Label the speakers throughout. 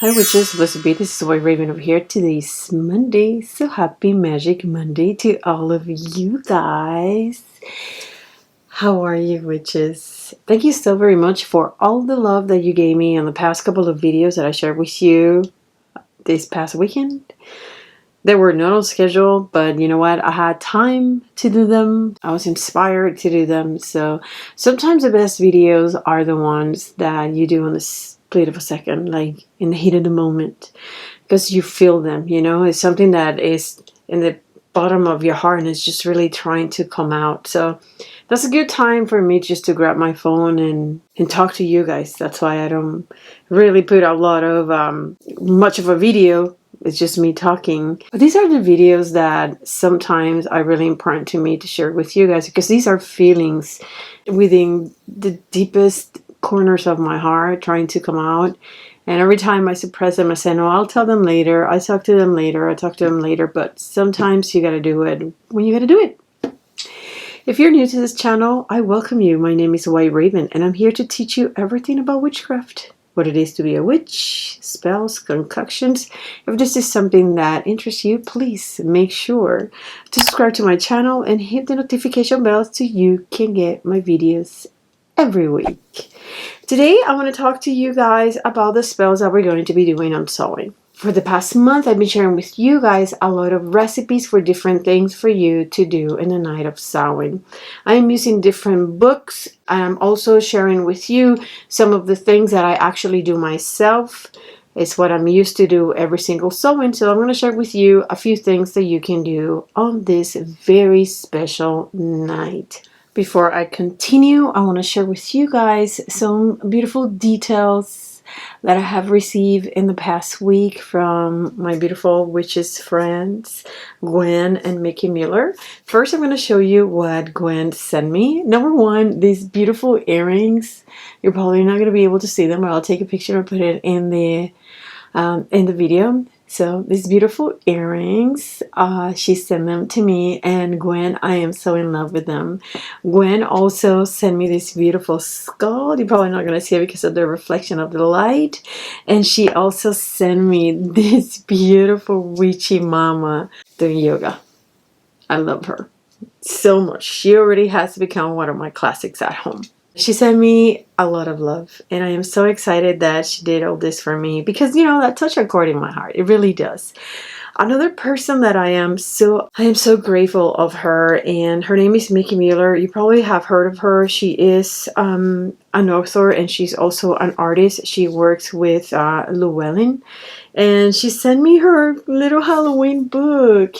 Speaker 1: Hi witches, what's up? This is Soy Raven over here. Today's Monday, so happy Magic Monday to all of you guys. How are you witches? Thank you so very much for all the love that you gave me on the past couple of videos that I shared with you this past weekend. They were not on schedule, but you know what? I had time to do them. I was inspired to do them. So sometimes the best videos are the ones that you do in the split of a second, like in the heat of the moment, because you feel them, you know? It's something that is in the bottom of your heart and it's just really trying to come out. So that's a good time for me just to grab my phone and talk to you guys. That's why I don't really put a lot of much of a video. It's just me talking. But these are the videos that sometimes are really important to me to share with you guys, because these are feelings within the deepest corners of my heart trying to come out. And every time I suppress them, I say, no, I'll tell them later. I talk to them later. I talk to them later. But sometimes you got to do it when you got to do it. If you're new to this channel, I welcome you. My name is White Raven, and I'm here to teach you everything about witchcraft. What it is to be a witch, spells, concoctions. If this is something that interests you, please make sure to subscribe to my channel and hit the notification bell so you can get my videos every week. Today, I want to talk to you guys about the spells that we're going to be doing on Samhain. For the past month, I've been sharing with you guys a lot of recipes for different things for you to do in the night of Samhain. I am using different books. I'm also sharing with you some of the things that I actually do myself. It's what I'm used to do every single Samhain. So I'm going to share with you a few things that you can do on this very special night. Before I continue, I want to share with you guys some beautiful details that I have received in the past week from my beautiful witches friends, Gwen and Mickey Miller. First, I'm going to show you what Gwen sent me. Number one, these beautiful earrings. You're probably not going to be able to see them, but I'll take a picture and put it in the video. So these beautiful earrings, she sent them to me, and Gwen, I am so in love with them. Gwen also sent me this beautiful skull. You're probably not going to see it because of the reflection of the light. And she also sent me this beautiful witchy mama doing yoga. I love her so much. She already has become one of my classics at home. She sent me a lot of love, and I am so excited that she did all this for me, because you know that touched a chord in my heart. It really does. Another person that I am so grateful of her, and her name is Mickey Miller. You probably have heard of her. She is an author, and she's also an artist. She works with Llewellyn, and she sent me her little Halloween book,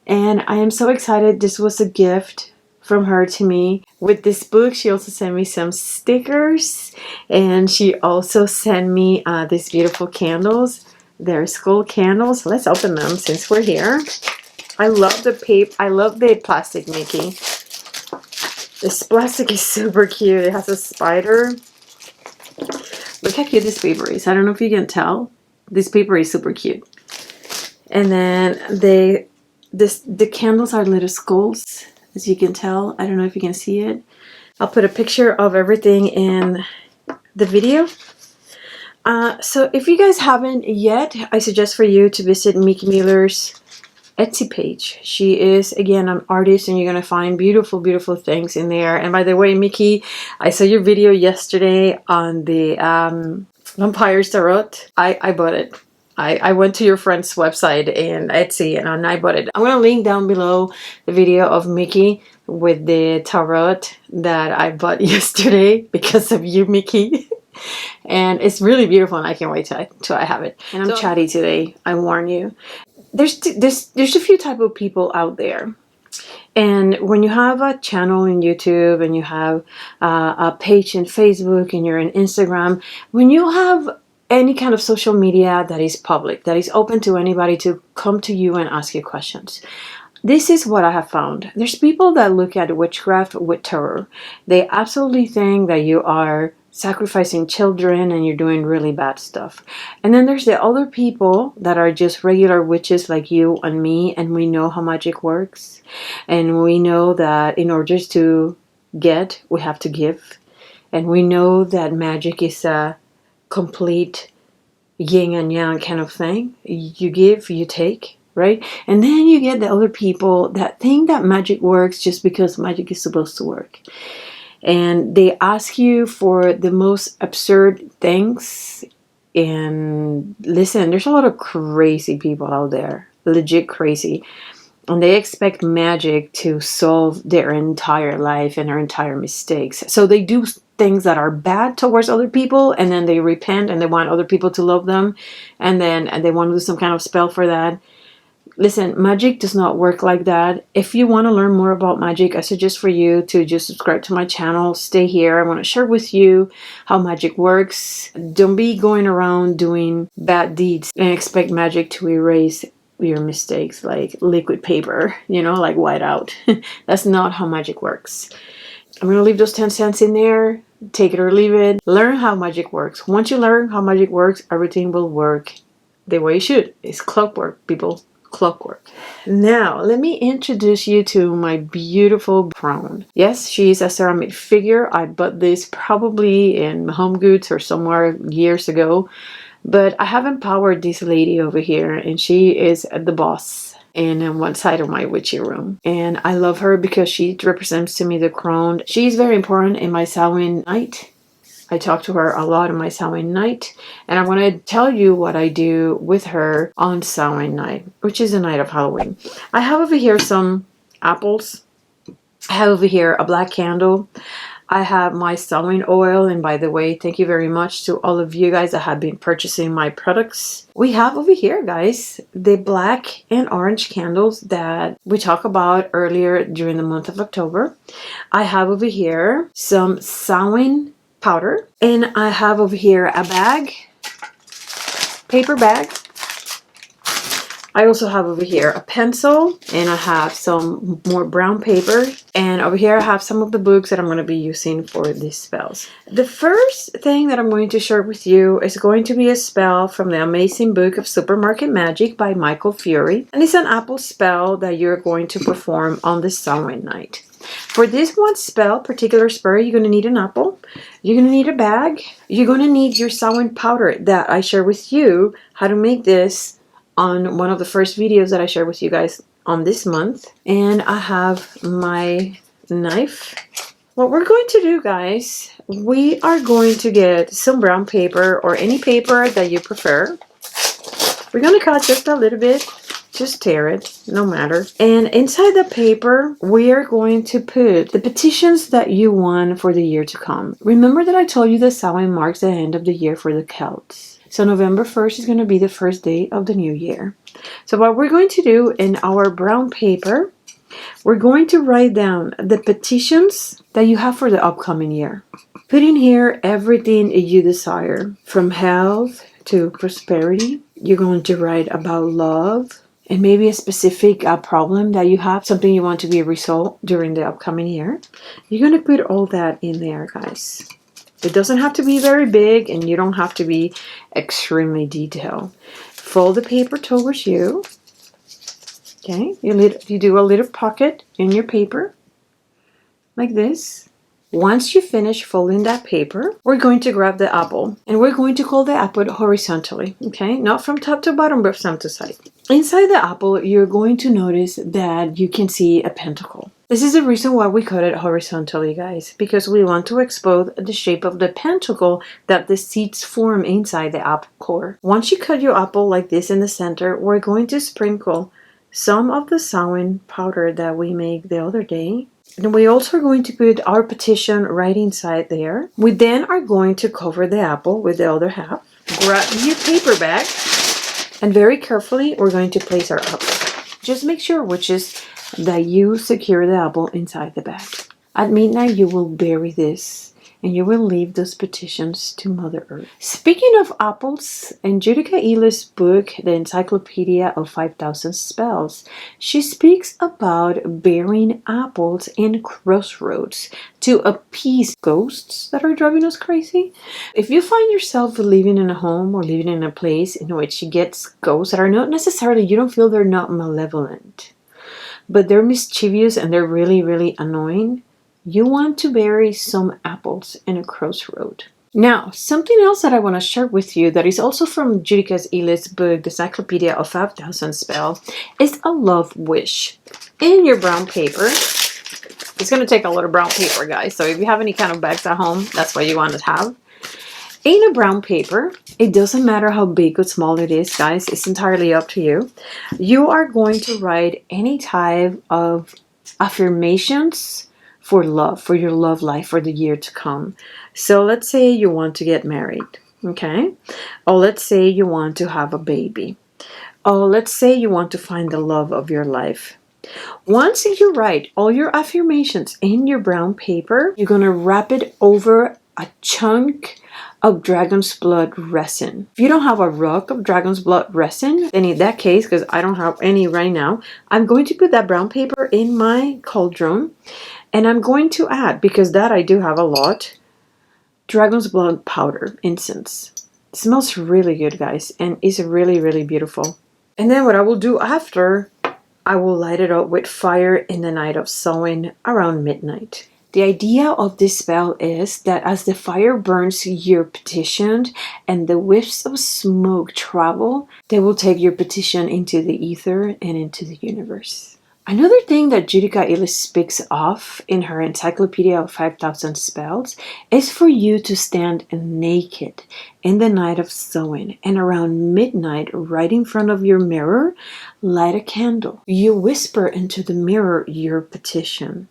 Speaker 1: and I am so excited. This was a gift from her to me. With this book, she also sent me some stickers, and she also sent me these beautiful candles. They're skull candles. Let's open them since we're here. I love the paper. I love the plastic, Mickey. This plastic is super cute. It has a spider. Look how cute this paper is. I don't know if you can tell. This paper is super cute. And then the candles are little skulls, as you can tell. I don't know if you can see it. I'll put a picture of everything in the video. So if you guys haven't yet, I suggest for you to visit Mickey Miller's Etsy page. She is, again, an artist, and you're going to find beautiful, beautiful things in there. And by the way, Mickey, I saw your video yesterday on the Vampire's Tarot. I bought it. I went to your friend's website and Etsy, and I bought it. I'm going to link down below the video of Mickey with the tarot that I bought yesterday because of you, Mickey. And it's really beautiful, and I can't wait till I have it. And I'm chatty today, I warn you. There's a few type of people out there. And when you have a channel in YouTube, and you have a page in Facebook, and you're on Instagram, when you have any kind of social media that is public, that is open to anybody to come to you and ask you questions, this is what I have found. There's people that look at witchcraft with terror. They absolutely think that you are sacrificing children and you're doing really bad stuff. And then there's the other people that are just regular witches like you and me, and we know how magic works. And we know that in order to get, we have to give. And we know that magic is a complete yin and yang kind of thing. You give, you take, right? And then you get the other people that think that magic works just because magic is supposed to work. And they ask you for the most absurd things. And listen, there's a lot of crazy people out there, legit crazy. And they expect magic to solve their entire life and their entire mistakes. So they do things that are bad towards other people, and then they repent and they want other people to love them, and they want to do some kind of spell for that. Listen, magic does not work like that. If you want to learn more about magic, I suggest for you to just subscribe to my channel. Stay here. I want to share with you how magic works. Don't be going around doing bad deeds and expect magic to erase your mistakes like liquid paper, like white out. That's not how magic works. I'm going to leave those 10 cents in there. Take it or leave it. Learn how magic works. Once you learn how magic works, everything will work the way it should. It's clockwork, people. Clockwork. Now, let me introduce you to my beautiful Crone. Yes, she's a ceramic figure. I bought this probably in Home Goods or somewhere years ago. But I have empowered this lady over here, and she is the boss in one side of my witchy room. And I love her because she represents to me the Crone. She's very important in my Samhain night. I talk to her a lot on my Samhain night, and I want to tell you what I do with her on Samhain night, which is the night of Halloween. I have over here some apples. I have over here a black candle. I have my Samhain oil, and by the way, thank you very much to all of you guys that have been purchasing my products. We have over here, guys, the black and orange candles that we talked about earlier during the month of October. I have over here some Samhain powder, and I have over here a bag, paper bag. I also have over here a pencil, and I have some more brown paper, and over here I have some of the books that I'm going to be using for these spells. The first thing that I'm going to share with you is going to be a spell from the amazing book of Supermarket Magic by Michael Fury, and it's an apple spell that you're going to perform on this Samhain night. For this one particular spell, you're going to need an apple, you're going to need a bag, you're going to need your Samhain powder that I share with you how to make this on one of the first videos that I share with you guys on this month. And I have my knife. What we're going to do, guys, we are going to get some brown paper or any paper that you prefer. We're going to cut just a little bit. Just tear it, no matter. And inside the paper, we are going to put the petitions that you want for the year to come. Remember that I told you that Samhain marks the end of the year for the Celts. So November 1st is going to be the first day of the new year. So what we're going to do in our brown paper, we're going to write down the petitions that you have for the upcoming year. Put in here everything you desire, from health to prosperity. You're going to write about love, and maybe a specific problem that you have, something you want to be resolved during the upcoming year. You're going to put all that in there, guys. It doesn't have to be very big, and you don't have to be extremely detailed. Fold the paper towards you. Okay, you do a little pocket in your paper, like this. Once you finish folding that paper, we're going to grab the apple, and we're going to hold the apple horizontally, okay? Not from top to bottom, but from to side. Inside the apple, you're going to notice that you can see a pentacle. This is the reason why we cut it horizontally, guys, because we want to expose the shape of the pentacle that the seeds form inside the apple core. Once you cut your apple like this in the center, we're going to sprinkle some of the Samhain powder that we made the other day. And we also are going to put our petition right inside there. We then are going to cover the apple with the other half. Grab your paper bag, and very carefully we're going to place our apple. Just make sure, witches, that you secure the apple inside the bag. At midnight you will bury this, and you will leave those petitions to Mother Earth. Speaking of apples, in Judica Ela's book, The Encyclopedia of 5,000 Spells, she speaks about burying apples in crossroads to appease ghosts that are driving us crazy. If you find yourself living in a home or living in a place in which you get ghosts that are not necessarily, you don't feel they're not malevolent, but they're mischievous and they're really, really annoying, you want to bury some apples in a crossroad. Now, something else that I want to share with you that is also from Judika Ellis' book, The Encyclopedia of 5,000 Spells, is a love wish. In your brown paper, it's going to take a lot of brown paper, guys. So if you have any kind of bags at home, that's what you want to have. In a brown paper, it doesn't matter how big or small it is, guys. It's entirely up to you. You are going to write any type of affirmations for love, for your love life, for the year to come. So let's say you want to get married, okay? Or let's say you want to have a baby. Or let's say you want to find the love of your life. Once you write all your affirmations in your brown paper, you're going to wrap it over a chunk of dragon's blood resin. If you don't have a rock of dragon's blood resin, then in that case, because I don't have any right now, I'm going to put that brown paper in my cauldron, and I'm going to add, because that I do have a lot, dragon's blood powder, incense. It smells really good, guys, and it's really, really beautiful. And then what I will do after, I will light it up with fire in the night of Samhain around midnight. The idea of this spell is that as the fire burns your petition and the whiffs of smoke travel, they will take your petition into the ether and into the universe. Another thing that Judika Ellis speaks of in her Encyclopedia of 5,000 Spells is for you to stand naked in the night of Samhain, and around midnight, right in front of your mirror, light a candle. You whisper into the mirror your petition.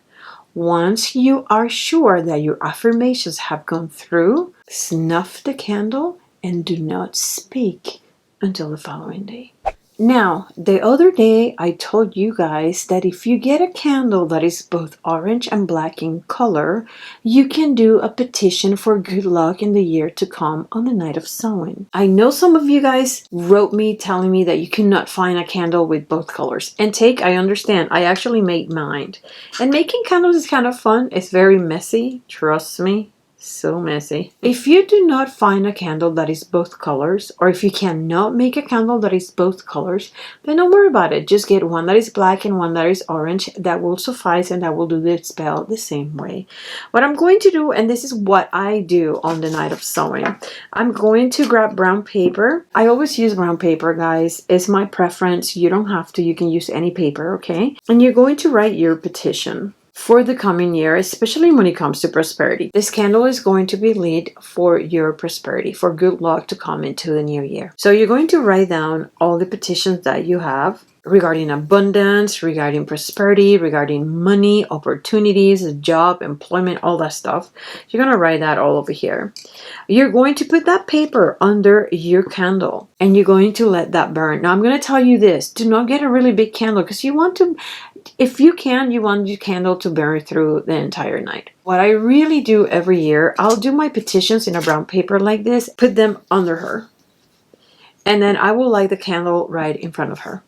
Speaker 1: Once you are sure that your affirmations have gone through, snuff the candle and do not speak until the following day. Now, the other day I told you guys that if you get a candle that is both orange and black in color, you can do a petition for good luck in the year to come on the night of Samhain. I know some of you guys wrote me telling me that you cannot find a candle with both colors. And I understand, I actually made mine. And making candles is kind of fun. It's very messy, trust me. So messy. If you do not find a candle that is both colors, or if you cannot make a candle that is both colors, then don't worry about it. Just get one that is black and one that is orange. That will suffice, and that will do the spell the same way. What I'm going to do, and this is what I do on the night of Samhain, I'm going to grab brown paper. I always use brown paper, guys. It's my preference. You don't have to. You can use any paper, okay? And you're going to write your petition for the coming year, especially when it comes to prosperity. This candle is going to be lit for your prosperity, for good luck to come into the new year. So you're going to write down all the petitions that you have regarding abundance, regarding prosperity, regarding money, opportunities, job, employment, all that stuff. You're going to write that all over here. You're going to put that paper under your candle and you're going to let that burn. Now I'm going to tell you this, do not get a really big candle because you want to, if you can, you want your candle to burn through the entire night. What I really do every year, I'll do my petitions in a brown paper like this, put them under her, and then I will light the candle right in front of her.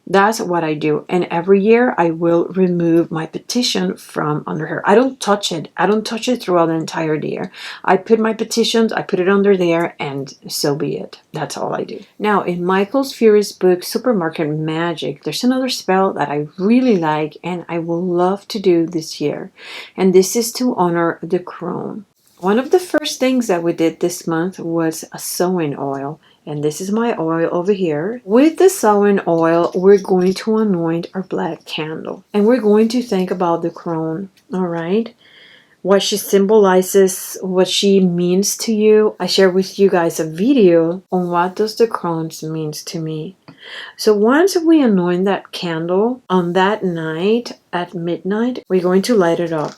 Speaker 1: That's what I do. And every year I will remove my petition from under her. I don't touch it. I don't touch it throughout the entire year. I put my petitions, I put it under there, and so be it. That's all I do. Now, in Michael's Furious book, Supermarket Magic, there's another spell that I really like and I will love to do this year. And this is to honor the Crone. One of the first things that we did this month was a sewing oil. And this is my oil over here. With the sewing oil, we're going to anoint our black candle. And we're going to think about the Crone, all right? What she symbolizes, what she means to you. I share with you guys a video on what does the Crone means to me. So once we anoint that candle on that night at midnight, we're going to light it up.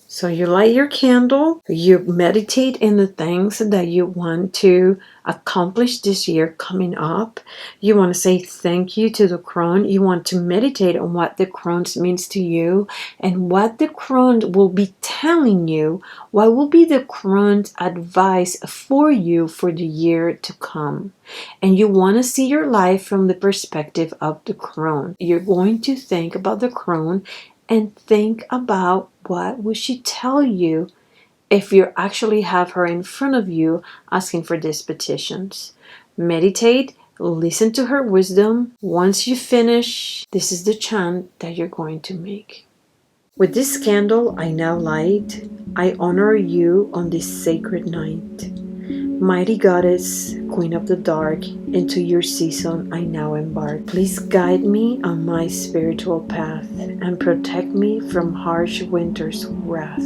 Speaker 1: So you light your candle, you meditate in the things that you want to accomplish this year coming up. You want to say thank you to the Crone. You want to meditate on what the Crone means to you and what the Crone will be telling you. What will be the Crone's advice for you for the year to come? And you want to see your life from the perspective of the Crone. You're going to think about the Crone and think about what will she tell you if you actually have her in front of you asking for these petitions. Meditate, listen to her wisdom. Once you finish, this is the chant that you're going to make. With this candle I now light, I honor you on this sacred night. Mighty Goddess, Queen of the Dark, into your season I now embark. Please guide me on my spiritual path and protect me from harsh winter's wrath.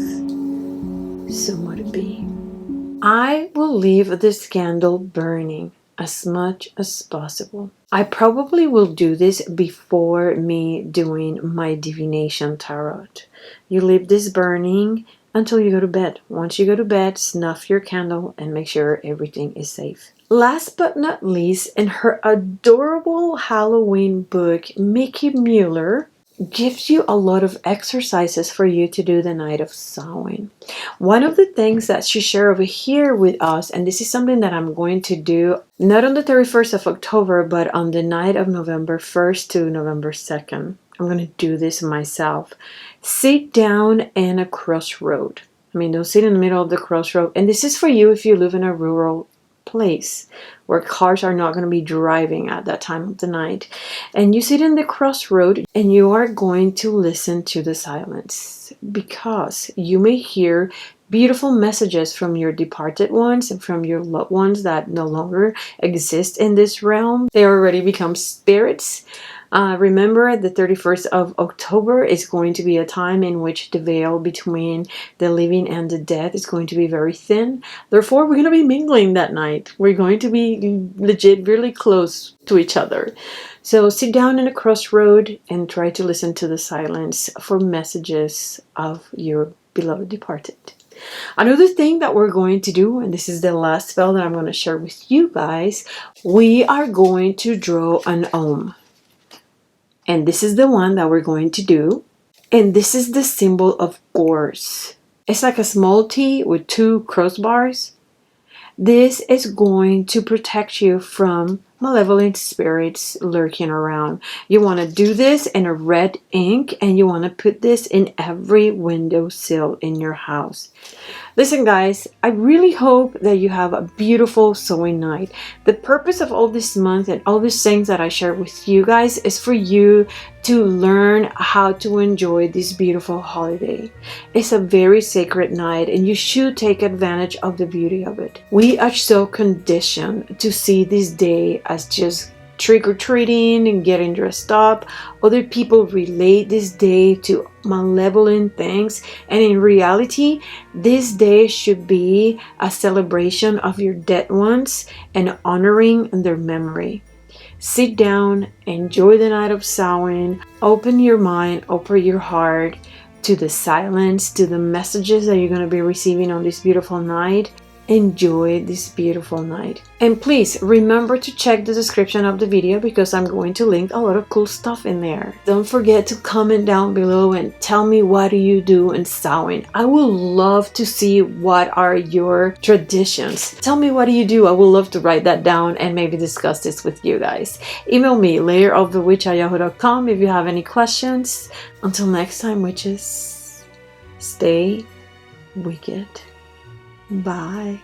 Speaker 1: So might it be. I will leave this candle burning as much as possible. I probably will do this before me doing my divination tarot. You leave this burning until you go to bed. Once you go to bed, snuff your candle and make sure everything is safe. Last but not least, in her adorable Halloween book, Mickey Mueller gives you a lot of exercises for you to do the night of Samhain. One of the things that she shared over here with us, and this is something that I'm going to do not on the 31st of October, but on the night of November 1st to November 2nd. I'm going to do this myself. Sit down in a crossroad. I mean, don't sit in the middle of the crossroad. And this is for you if you live in a rural place where cars are not going to be driving at that time of the night. And you sit in the crossroad and you are going to listen to the silence, because you may hear beautiful messages from your departed ones and from your loved ones that no longer exist in this realm. They already become spirits. Remember, the 31st of October is going to be a time in which the veil between the living and the dead is going to be very thin. Therefore, we're going to be mingling that night. We're going to be legit really close to each other. So sit down in a crossroad and try to listen to the silence for messages of your beloved departed. Another thing that we're going to do, and this is the last spell that I'm going to share with you guys, we are going to draw an Om. And this is the one that we're going to do. And this is the symbol of gorse. It's like a small T with two crossbars. This is going to protect you from malevolent spirits lurking around. You want to do this in a red ink, and you want to put this in every windowsill in your house. Listen, guys, I really hope that you have a beautiful Samhain night. The purpose of all this month and all these things that I share with you guys is for you to learn how to enjoy this beautiful holiday. It's a very sacred night, and you should take advantage of the beauty of it. We are so conditioned to see this day as just trick-or-treating and getting dressed up. Other people relate this day to malevolent things, and in reality, this day should be a celebration of your dead ones and honoring their memory. Sit down, enjoy the night of Samhain, open your mind, open your heart to the silence, to the messages that you're going to be receiving on this beautiful night. Enjoy this beautiful night. And please remember to check the description of the video, because I'm going to link a lot of cool stuff in there. Don't forget to comment down below and tell me, what do you do in Samhain? I would love to see what are your traditions. Tell me, what do you do? I would love to write that down and maybe discuss this with you guys. Email me, layerofthewitch@yahoo.com, if you have any questions. Until next time, witches, stay wicked. Bye.